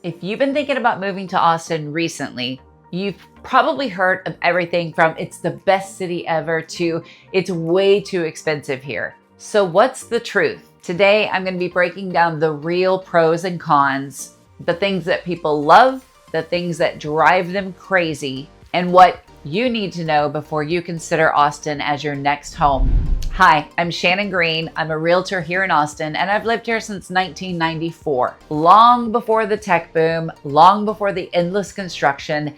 If you've been thinking about moving to Austin recently, you've probably heard of everything from it's the best city ever to it's way too expensive here. So what's the truth? Today, I'm going to be breaking down the real pros and cons, the things that people love, the things that drive them crazy, and what you need to know before you consider Austin as your next home. Hi, I'm Shannon Green. I'm a realtor here in Austin, and I've lived here since 1994. Long before the tech boom, long before the endless construction,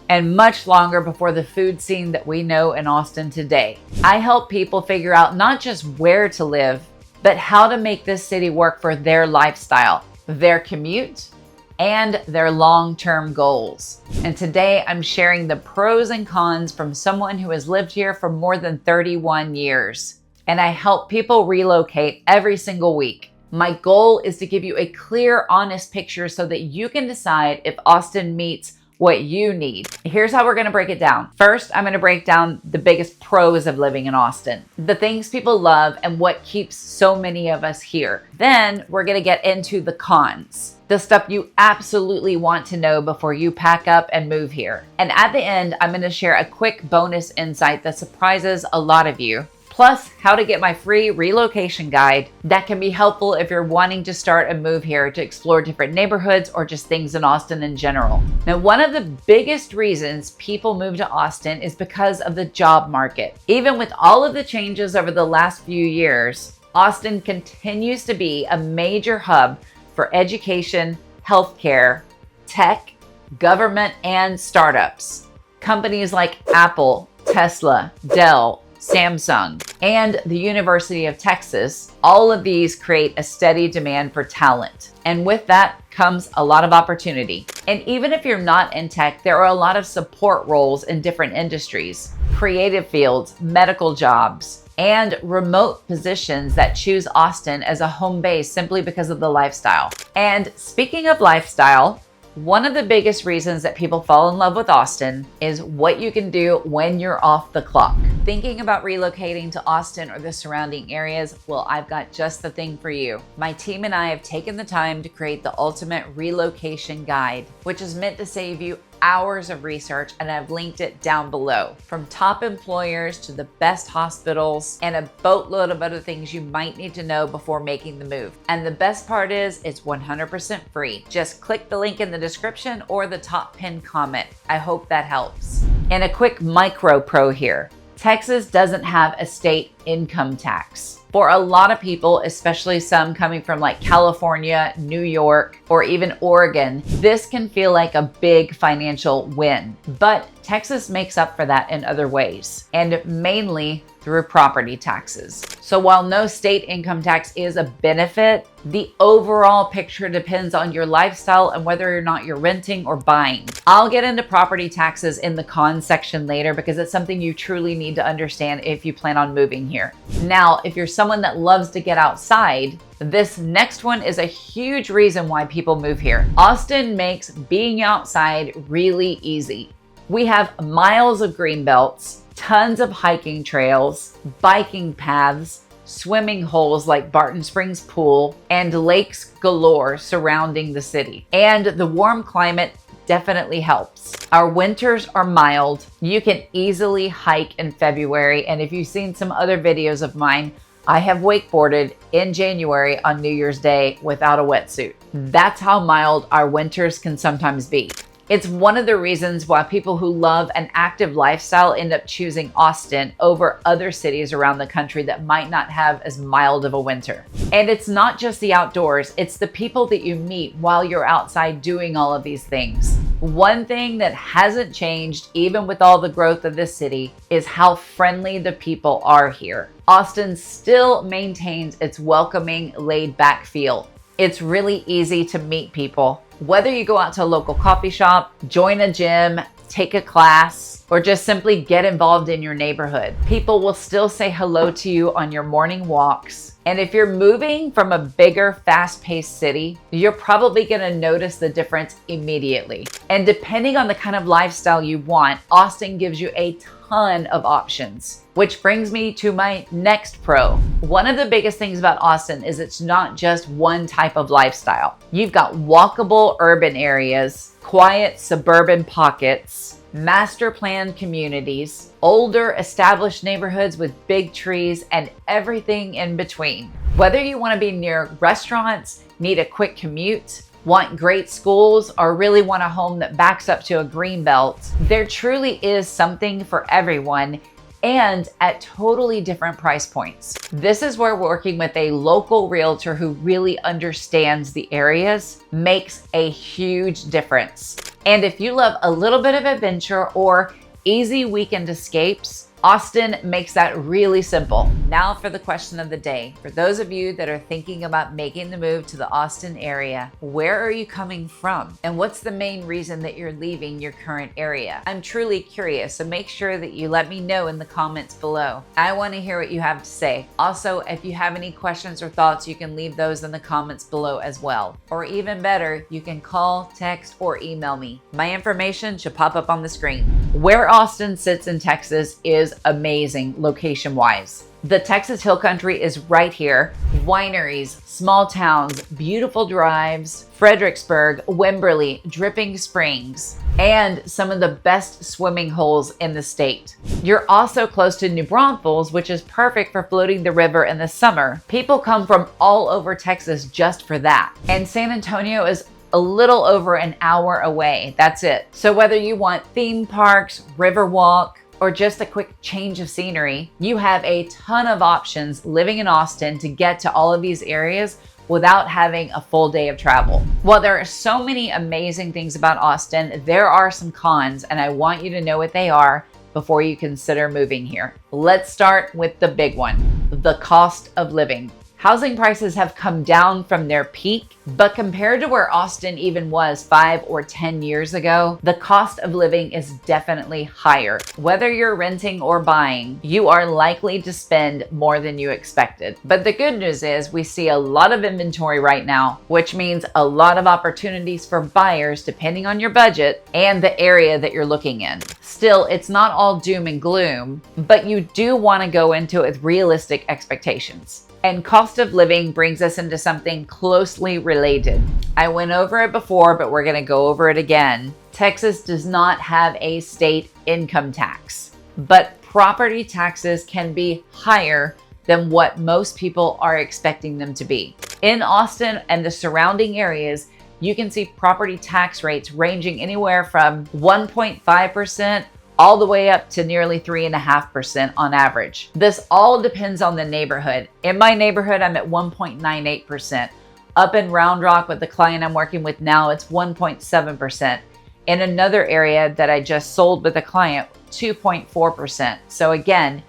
and much longer before the food scene that we know in Austin today. I help people figure out not just where to live, but how to make this city work for their lifestyle, their commute, and their long-term goals. And today I'm sharing the pros and cons from someone who has lived here for more than 31 years. And I help people relocate every single week. My goal is to give you a clear, honest picture so that you can decide if Austin meets what you need. Here's how we're gonna break it down. First, I'm gonna break down the biggest pros of living in Austin, the things people love and what keeps so many of us here. Then we're gonna get into the cons, the stuff you absolutely want to know before you pack up and move here. And at the end, I'm gonna share a quick bonus insight that surprises a lot of you. Plus, how to get my free relocation guide that can be helpful if you're wanting to start a move here to explore different neighborhoods or just things in Austin in general. Now, one of the biggest reasons people move to Austin is because of the job market. Even with all of the changes over the last few years, Austin continues to be a major hub for education, healthcare, tech, government, and startups. Companies like Apple, Tesla, Dell, Samsung, and the University of Texas, all of these create a steady demand for talent. And with that comes a lot of opportunity. And even if you're not in tech, there are a lot of support roles in different industries, creative fields, medical jobs, and remote positions that choose Austin as a home base simply because of the lifestyle. And speaking of lifestyle, one of the biggest reasons that people fall in love with Austin is what you can do when you're off the clock. Thinking about relocating to Austin or the surrounding areas? Well, I've got just the thing for you. My team and I have taken the time to create the ultimate relocation guide, which is meant to save you hours of research, and I've linked it down below. From top employers to the best hospitals and a boatload of other things you might need to know before making the move. And the best part is it's 100% free. Just click the link in the description or the top pinned comment. I hope that helps. And a quick micro pro here. Texas doesn't have a state income tax. For a lot of people, especially some coming from like California, New York, or even Oregon, this can feel like a big financial win. But Texas makes up for that in other ways, and mainly through property taxes. So while no state income tax is a benefit, the overall picture depends on your lifestyle and whether or not you're renting or buying. I'll get into property taxes in the cons section later because it's something you truly need to understand if you plan on moving here. Now, if you're someone that loves to get outside, this next one is a huge reason why people move here. Austin makes being outside really easy. We have miles of green belts, tons of hiking trails, biking paths, swimming holes like Barton Springs Pool, and lakes galore surrounding the city. And the warm climate definitely helps. Our winters are mild. You can easily hike in February, and if you've seen some other videos of mine, I have wakeboarded in January on New Year's Day without a wetsuit. That's how mild our winters can sometimes be. It's one of the reasons why people who love an active lifestyle end up choosing Austin over other cities around the country that might not have as mild of a winter. And it's not just the outdoors, it's the people that you meet while you're outside doing all of these things. One thing that hasn't changed, even with all the growth of this city, is how friendly the people are here. Austin still maintains its welcoming, laid-back feel. It's really easy to meet people. Whether you go out to a local coffee shop, join a gym, take a class, or just simply get involved in your neighborhood. People will still say hello to you on your morning walks. And if you're moving from a bigger, fast-paced city, you're probably gonna notice the difference immediately. And depending on the kind of lifestyle you want, Austin gives you a ton of options. Which brings me to my next pro. One of the biggest things about Austin is it's not just one type of lifestyle. You've got walkable urban areas, quiet suburban pockets, master planned communities, older established neighborhoods with big trees, and everything in between. Whether you want to be near restaurants, need a quick commute, want great schools, or really want a home that backs up to a green belt, there truly is something for everyone, and at totally different price points. This is where working with a local realtor who really understands the areas makes a huge difference. And if you love a little bit of adventure or easy weekend escapes, Austin makes that really simple. Now for the question of the day. For those of you that are thinking about making the move to the Austin area, where are you coming from? And what's the main reason that you're leaving your current area? I'm truly curious, so make sure that you let me know in the comments below. I want to hear what you have to say. Also, if you have any questions or thoughts, you can leave those in the comments below as well. Or even better, you can call, text, or email me. My information should pop up on the screen. Where Austin sits in Texas is amazing location-wise. The Texas Hill Country is right here. Wineries, small towns, beautiful drives, Fredericksburg, Wimberley, Dripping Springs, and some of the best swimming holes in the state. You're also close to New Braunfels, which is perfect for floating the river in the summer. People come from all over Texas just for that. And San Antonio is a little over an hour away. That's it. So whether you want theme parks, river walk, or just a quick change of scenery, you have a ton of options living in Austin to get to all of these areas without having a full day of travel. While there are so many amazing things about Austin, there are some cons, and I want you to know what they are before you consider moving here. Let's start with the big one, the cost of living. Housing prices have come down from their peak, but compared to where Austin even was 5 or 10 years ago, the cost of living is definitely higher. Whether you're renting or buying, you are likely to spend more than you expected. But the good news is we see a lot of inventory right now, which means a lot of opportunities for buyers depending on your budget and the area that you're looking in. Still, it's not all doom and gloom, but you do want to go into it with realistic expectations. And cost of living brings us into something closely related. I went over it before, but we're going to go over it again. Texas does not have a state income tax, but property taxes can be higher than what most people are expecting them to be. In Austin and the surrounding areas, you can see property tax rates ranging anywhere from 1.5% all the way up to nearly 3.5% on average. This all depends on the neighborhood. In my neighborhood, I'm at 1.98%. Up in Round Rock with the client I'm working with now, it's 1.7%. In another area that I just sold with a client, 2.4%. So again,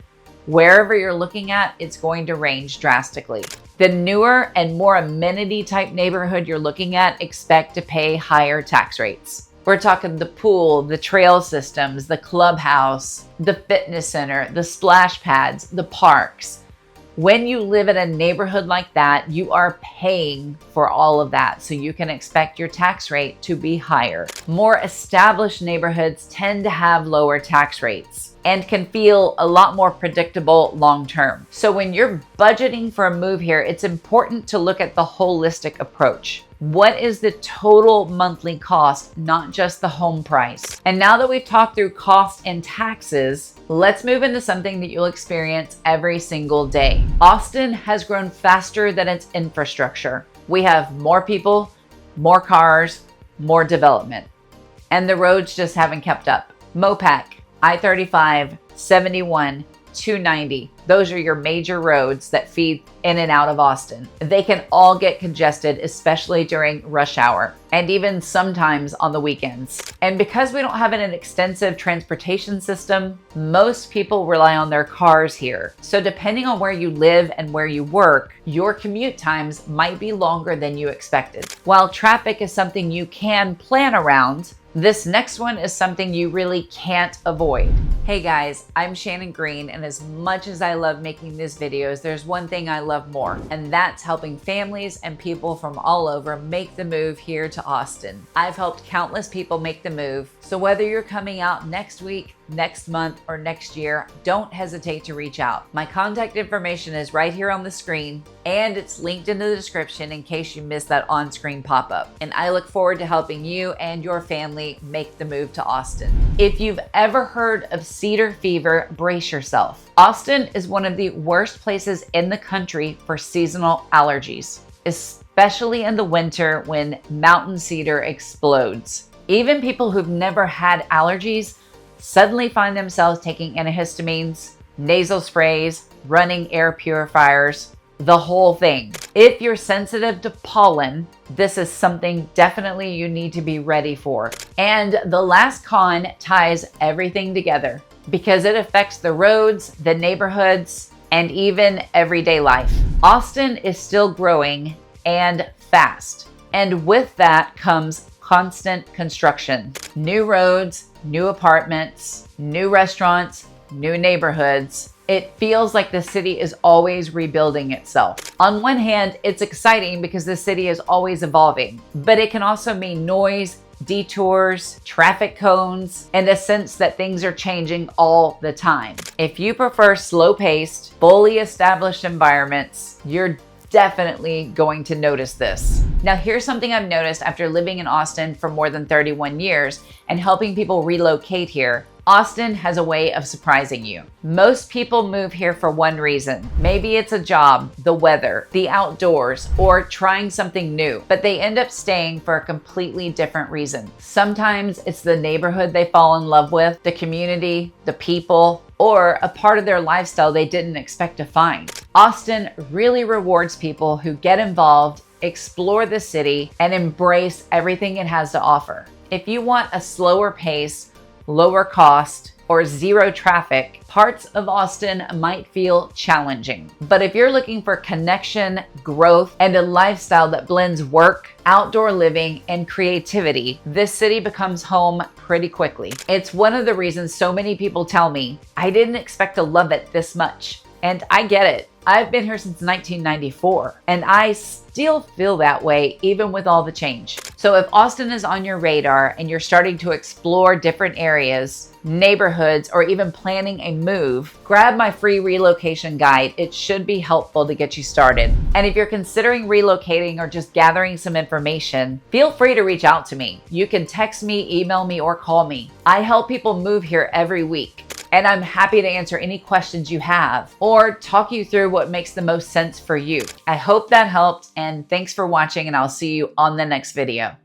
wherever you're looking at, it's going to range drastically. The newer and more amenity type neighborhood you're looking at, expect to pay higher tax rates. We're talking the pool, the trail systems, the clubhouse, the fitness center, the splash pads, the parks. When you live in a neighborhood like that, you are paying for all of that, so you can expect your tax rate to be higher. More established neighborhoods tend to have lower tax rates and can feel a lot more predictable long term. So when you're budgeting for a move here, it's important to look at the holistic approach. What is the total monthly cost, not just the home price? And now that we've talked through cost and taxes, let's move into something that you'll experience every single day. Austin has grown faster than its infrastructure. We have more people, more cars, more development, and the roads just haven't kept up. Mopac, I-35, 71, 290. Those are your major roads that feed in and out of Austin. They can all get congested, especially during rush hour. and even sometimes on the weekends. And because we don't have an extensive transportation system, most people rely on their cars here. So depending on where you live and where you work, your commute times might be longer than you expected. While traffic is something you can plan around, this next one is something you really can't avoid. Hey guys, I'm Shannon Green, and as much as I love making these videos, there's one thing I love more, and that's helping families and people from all over make the move here to Austin. I've helped countless people make the move, so whether you're coming out next week, next month, or next year, don't hesitate to reach out. My contact information is right here on the screen, and it's linked in the description in case you missed that on-screen pop-up. And I look forward to helping you and your family make the move to Austin. If you've ever heard of cedar fever, brace yourself. Austin is one of the worst places in the country for seasonal allergies, especially in the winter when mountain cedar explodes. Even people who've never had allergies suddenly find themselves taking antihistamines, nasal sprays, running air purifiers, the whole thing. If you're sensitive to pollen, this is something definitely you need to be ready for. And the last con ties everything together because it affects the roads, the neighborhoods, and even everyday life. Austin is still growing and fast. And with that comes constant construction. New roads, new apartments, new restaurants, new neighborhoods. It feels like the city is always rebuilding itself. On one hand, it's exciting because the city is always evolving, but it can also mean noise, detours, traffic cones, and a sense that things are changing all the time. If you prefer slow-paced, fully established environments, you're definitely going to notice this. Now, here's something I've noticed after living in Austin for more than 31 years and helping people relocate here. Austin has a way of surprising you. Most people move here for one reason. Maybe it's a job, the weather, the outdoors, or trying something new, but they end up staying for a completely different reason. Sometimes it's the neighborhood they fall in love with, the community, the people, or a part of their lifestyle they didn't expect to find. Austin really rewards people who get involved, explore the city, and embrace everything it has to offer. If you want a slower pace, lower cost, or zero traffic, parts of Austin might feel challenging. But if you're looking for connection, growth, and a lifestyle that blends work, outdoor living, and creativity, this city becomes home pretty quickly. It's one of the reasons so many people tell me, I didn't expect to love it this much. And I get it. I've been here since 1994, and I still feel that way even with all the change. So if Austin is on your radar and you're starting to explore different areas, neighborhoods, or even planning a move, grab my free relocation guide. It should be helpful to get you started. And if you're considering relocating or just gathering some information, feel free to reach out to me. You can text me, email me, or call me. I help people move here every week, and I'm happy to answer any questions you have or talk you through what makes the most sense for you. I hope that helped, and thanks for watching, and I'll see you on the next video.